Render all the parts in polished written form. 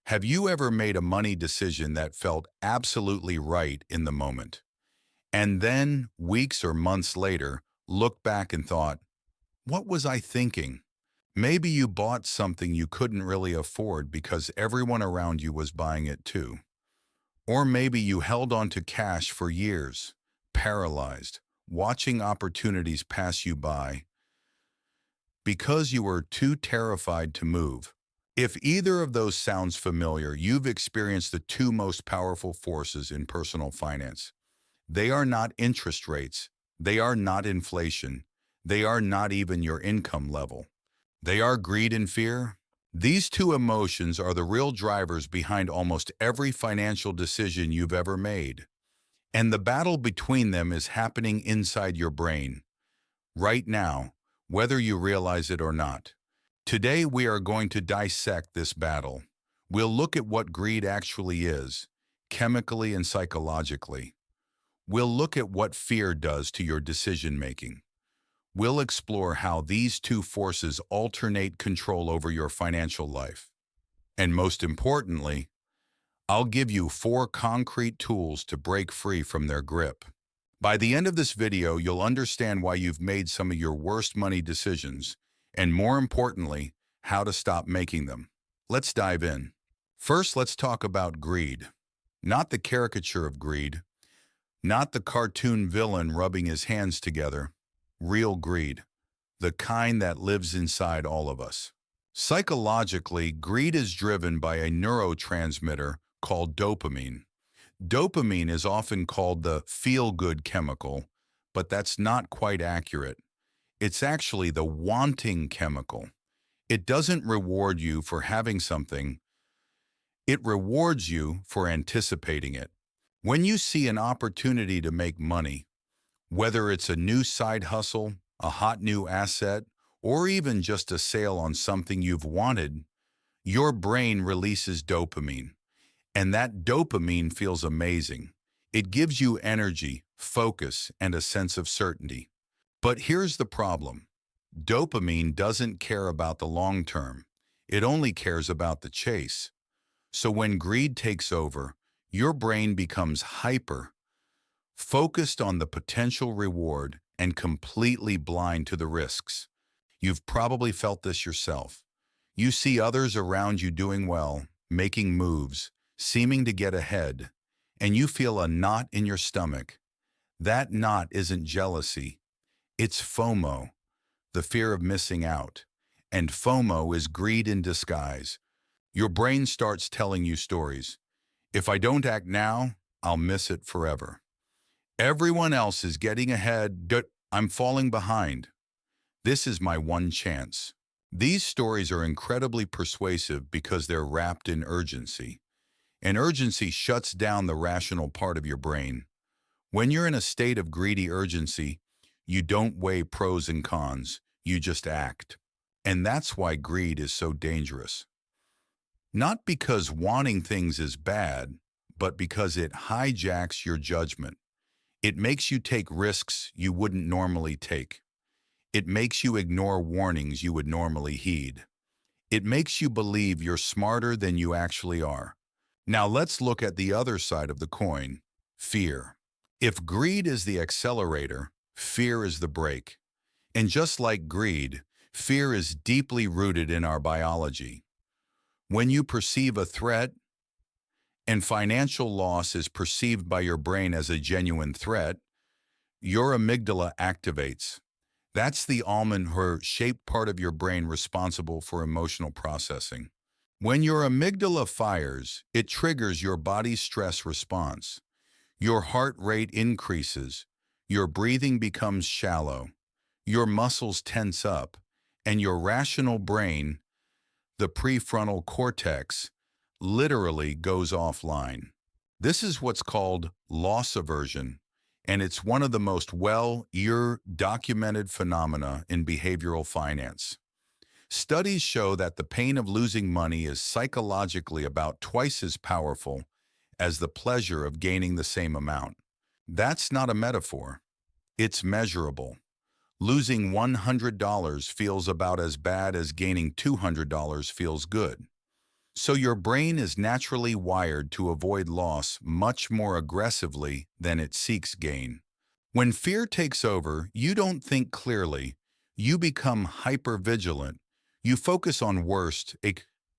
Have you ever made a money decision that felt absolutely right in the moment, and then, weeks or months later, looked back and thought, what was I thinking? Maybe you bought something you couldn't really afford because everyone around you was buying it too. Or maybe you held on to cash for years, paralyzed, watching opportunities pass you by because you were too terrified to move. If either of those sounds familiar, you've experienced the two most powerful forces in personal finance. They are not interest rates. They are not inflation. They are not even your income level. They are greed and fear. These two emotions are the real drivers behind almost every financial decision you've ever made. And the battle between them is happening inside your brain, right now, whether you realize it or not. Today, we are going to dissect this battle. We'll look at what greed actually is, chemically and psychologically. We'll look at what fear does to your decision-making. We'll explore how these two forces alternate control over your financial life. And most importantly, I'll give you 4 concrete tools to break free from their grip. By the end of this video, you'll understand why you've made some of your worst money decisions, and more importantly, how to stop making them. Let's dive in. First, let's talk about greed. Not the caricature of greed, not the cartoon villain rubbing his hands together. Real greed, the kind that lives inside all of us. Psychologically, greed is driven by a neurotransmitter called dopamine. Dopamine is often called the feel-good chemical, but that's not quite accurate. It's actually the wanting chemical. It doesn't reward you for having something. It rewards you for anticipating it. When you see an opportunity to make money, whether it's a new side hustle, a hot new asset, or even just a sale on something you've wanted, your brain releases dopamine. And that dopamine feels amazing. It gives you energy, focus, and a sense of certainty. But here's the problem. Dopamine doesn't care about the long term. It only cares about the chase. So when greed takes over, your brain becomes hyper, focused on the potential reward and completely blind to the risks. You've probably felt this yourself. You see others around you doing well, making moves, seeming to get ahead, and you feel a knot in your stomach. That knot isn't jealousy. It's FOMO, the fear of missing out. And FOMO is greed in disguise. Your brain starts telling you stories. If I don't act now, I'll miss it forever. Everyone else is getting ahead. I'm falling behind. This is my one chance. These stories are incredibly persuasive because they're wrapped in urgency. And urgency shuts down the rational part of your brain. When you're in a state of greedy urgency, you don't weigh pros and cons. You just act. And that's why greed is so dangerous. Not because wanting things is bad, but because it hijacks your judgment. It makes you take risks you wouldn't normally take. It makes you ignore warnings you would normally heed. It makes you believe you're smarter than you actually are. Now let's look at the other side of the coin, fear. If greed is the accelerator, fear is the brake. And just like greed, fear is deeply rooted in our biology. When you perceive a threat, and financial loss is perceived by your brain as a genuine threat, your amygdala activates. That's the almond-shaped part of your brain responsible for emotional processing. When your amygdala fires, it triggers your body's stress response. Your heart rate increases, your breathing becomes shallow, your muscles tense up, and your rational brain, the prefrontal cortex, literally goes offline. This is what's called loss aversion, and it's one of the most documented phenomena in behavioral finance. Studies show that the pain of losing money is psychologically about twice as powerful as the pleasure of gaining the same amount. That's not a metaphor. It's measurable. Losing $100 feels about as bad as gaining $200 feels good. So your brain is naturally wired to avoid loss much more aggressively than it seeks gain. When fear takes over, you don't think clearly. You become hypervigilant. You focus on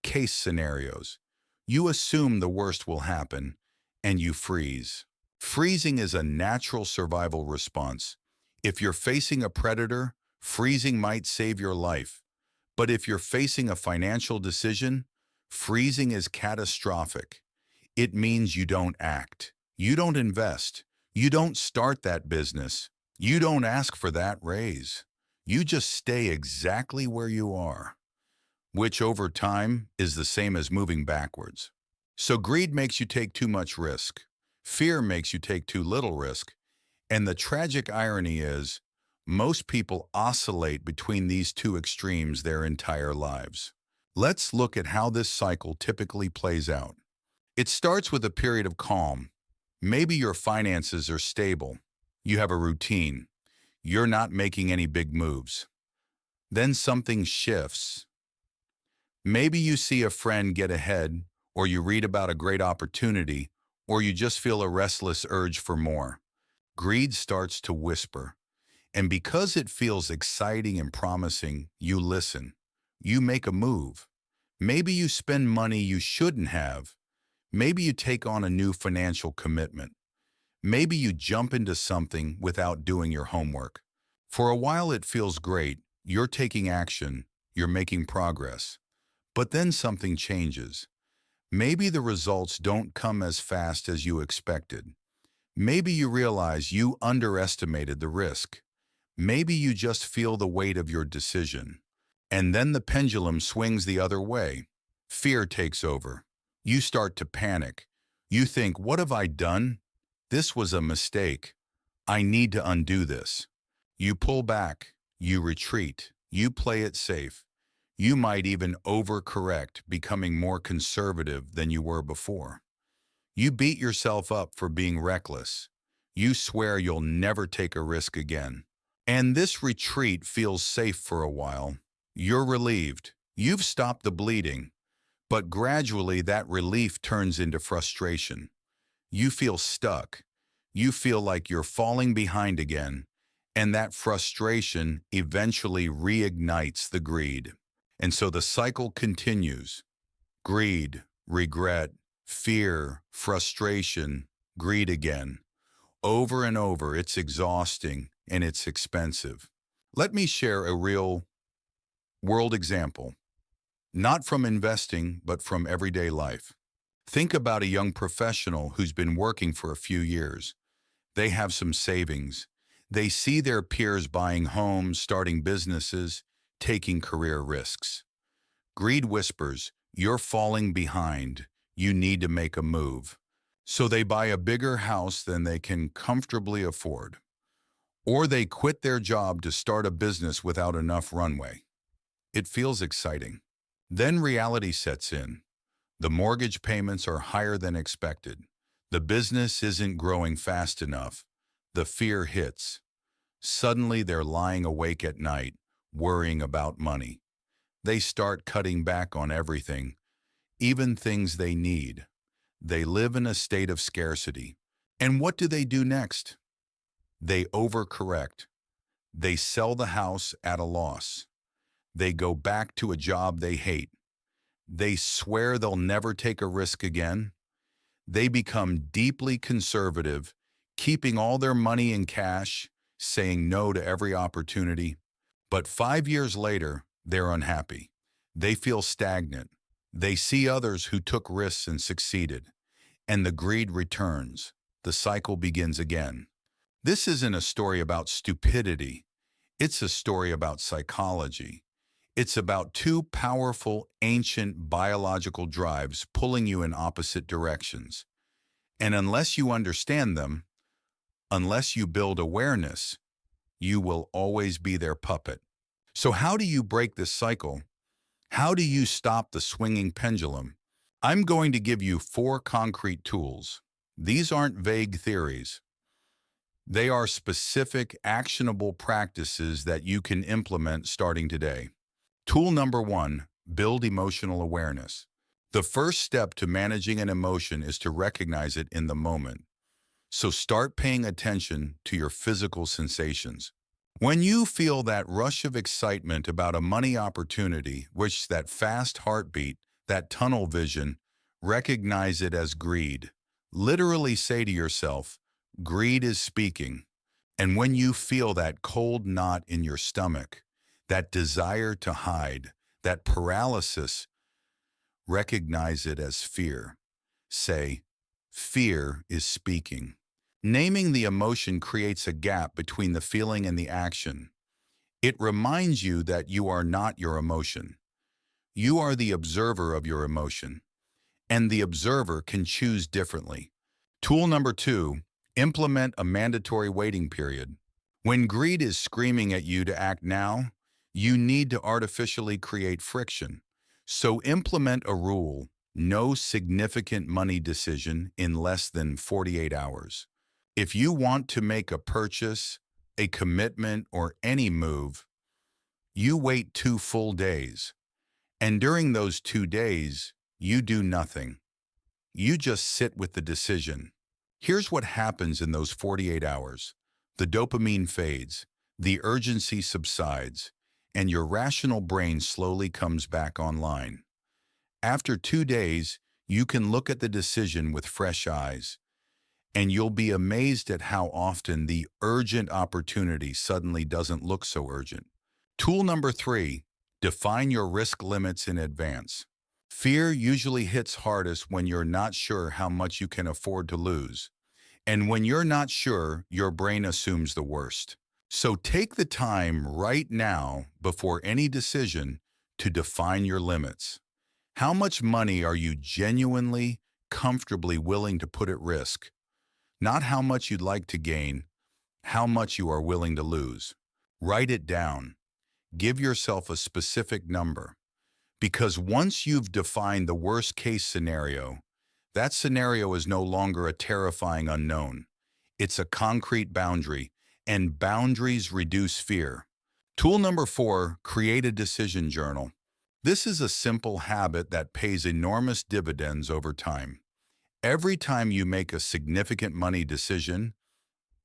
case scenarios. You assume the worst will happen, and you freeze. Freezing is a natural survival response. If you're facing a predator, freezing might save your life. But if you're facing a financial decision, freezing is catastrophic. It means you don't act. You don't invest. You don't start that business. You don't ask for that raise. You just stay exactly where you are, which over time is the same as moving backwards. So greed makes you take too much risk. Fear makes you take too little risk. And the tragic irony is, most people oscillate between these two extremes their entire lives. Let's look at how this cycle typically plays out. It starts with a period of calm. Maybe your finances are stable. You have a routine. You're not making any big moves. Then something shifts. Maybe you see a friend get ahead, or you read about a great opportunity, or you just feel a restless urge for more. Greed starts to whisper. And because it feels exciting and promising, you listen. You make a move. Maybe you spend money you shouldn't have. Maybe you take on a new financial commitment. Maybe you jump into something without doing your homework. For a while it feels great. You're taking action. You're making progress. But then something changes. Maybe the results don't come as fast as you expected. Maybe you realize you underestimated the risk. Maybe you just feel the weight of your decision. And then the pendulum swings the other way. Fear takes over. You start to panic. You think, what have I done? This was a mistake. I need to undo this. You pull back. You retreat. You play it safe. You might even overcorrect, becoming more conservative than you were before. You beat yourself up for being reckless. You swear you'll never take a risk again. And this retreat feels safe for a while. You're relieved. You've stopped the bleeding. But gradually that relief turns into frustration. You feel stuck. You feel like you're falling behind again. And that frustration eventually reignites the greed. And so the cycle continues. Greed, regret, fear, frustration, greed again. Over and over, it's exhausting and it's expensive. Let me share a real world example, not from investing, but from everyday life. Think about a young professional who's been working for a few years. They have some savings. They see their peers buying homes, starting businesses, taking career risks. Greed whispers, you're falling behind. You need to make a move. So they buy a bigger house than they can comfortably afford. Or they quit their job to start a business without enough runway. It feels exciting. Then reality sets in. The mortgage payments are higher than expected. The business isn't growing fast enough. The fear hits. Suddenly they're lying awake at night, worrying about money. They start cutting back on everything, even things they need. They live in a state of scarcity. And what do they do next? They overcorrect. They sell the house at a loss. They go back to a job they hate. They swear they'll never take a risk again. They become deeply conservative, keeping all their money in cash, saying no to every opportunity. But 5 years later, they're unhappy. They feel stagnant. They see others who took risks and succeeded. And the greed returns. The cycle begins again. This isn't a story about stupidity. It's a story about psychology. It's about two powerful, ancient biological drives pulling you in opposite directions. And unless you understand them, unless you build awareness, you will always be their puppet. So how do you break this cycle? How do you stop the swinging pendulum? I'm going to give you 4 concrete tools. These aren't vague theories. They are specific, actionable practices that you can implement starting today. Tool number 1, build emotional awareness. The first step to managing an emotion is to recognize it in the moment. So start paying attention to your physical sensations. When you feel that rush of excitement about a money opportunity, which that fast heartbeat, that tunnel vision, recognize it as greed. Literally say to yourself, greed is speaking. And when you feel that cold knot in your stomach, that desire to hide, that paralysis, recognize it as fear. Say, fear is speaking. Naming the emotion creates a gap between the feeling and the action. It reminds you that you are not your emotion. You are the observer of your emotion, and the observer can choose differently. Tool number 2, implement a mandatory waiting period. When greed is screaming at you to act now, you need to artificially create friction. So implement a rule: no significant money decision in less than 48 hours. If you want to make a purchase, a commitment, or any move, you wait 2 full days. And during those 2 days, you do nothing. You just sit with the decision. Here's what happens in those 48 hours. The dopamine fades, the urgency subsides, and your rational brain slowly comes back online. After 2 days, you can look at the decision with fresh eyes, and you'll be amazed at how often the urgent opportunity suddenly doesn't look so urgent. Tool number 3, define your risk limits in advance. Fear usually hits hardest when you're not sure how much you can afford to lose. And when you're not sure, your brain assumes the worst. So take the time right now before any decision to define your limits. How much money are you genuinely, comfortably willing to put at risk? Not how much you'd like to gain, how much you are willing to lose. Write it down. Give yourself a specific number. Because once you've defined the worst case scenario, that scenario is no longer a terrifying unknown. It's a concrete boundary, and boundaries reduce fear. Tool number 4, create a decision journal. This is a simple habit that pays enormous dividends over time. Every time you make a significant money decision,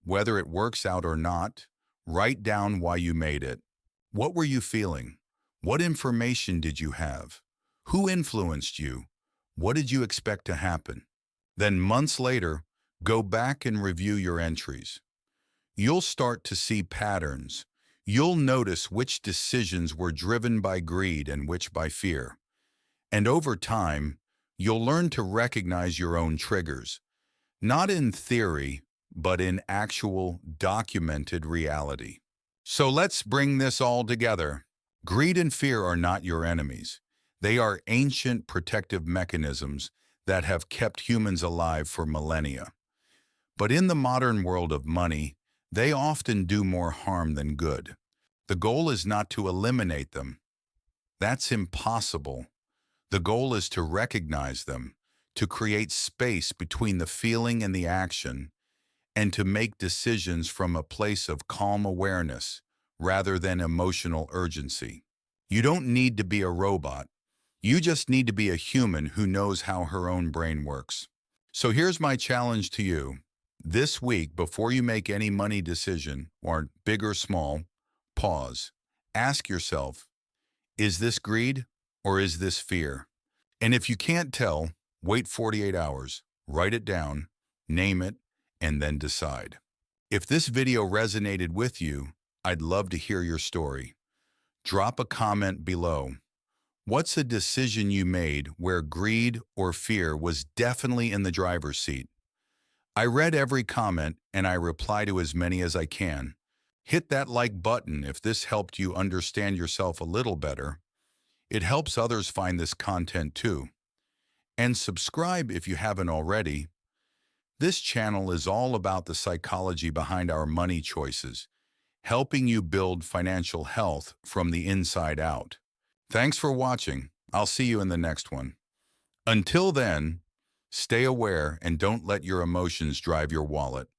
whether it works out or not, write down why you made it. What were you feeling? What information did you have? Who influenced you? What did you expect to happen? Then months later, go back and review your entries. You'll start to see patterns. You'll notice which decisions were driven by greed and which by fear. And over time, you'll learn to recognize your own triggers, not in theory, but in actual documented reality. So let's bring this all together. Greed and fear are not your enemies. They are ancient protective mechanisms that have kept humans alive for millennia. But in the modern world of money, they often do more harm than good. The goal is not to eliminate them. That's impossible. The goal is to recognize them, to create space between the feeling and the action, and to make decisions from a place of calm awareness rather than emotional urgency. You don't need to be a robot. You just need to be a human who knows how her own brain works. So here's my challenge to you. This week, before you make any money decision, or big or small, pause. Ask yourself, is this greed or is this fear? And if you can't tell, wait 48 hours, write it down, name it, and then decide. If this video resonated with you, I'd love to hear your story. Drop a comment below. What's a decision you made where greed or fear was definitely in the driver's seat? I read every comment and I reply to as many as I can. Hit that like button if this helped you understand yourself a little better. It helps others find this content too. And subscribe if you haven't already. This channel is all about the psychology behind our money choices, helping you build financial health from the inside out. Thanks for watching. I'll see you in the next one. Until then, stay aware and don't let your emotions drive your wallet.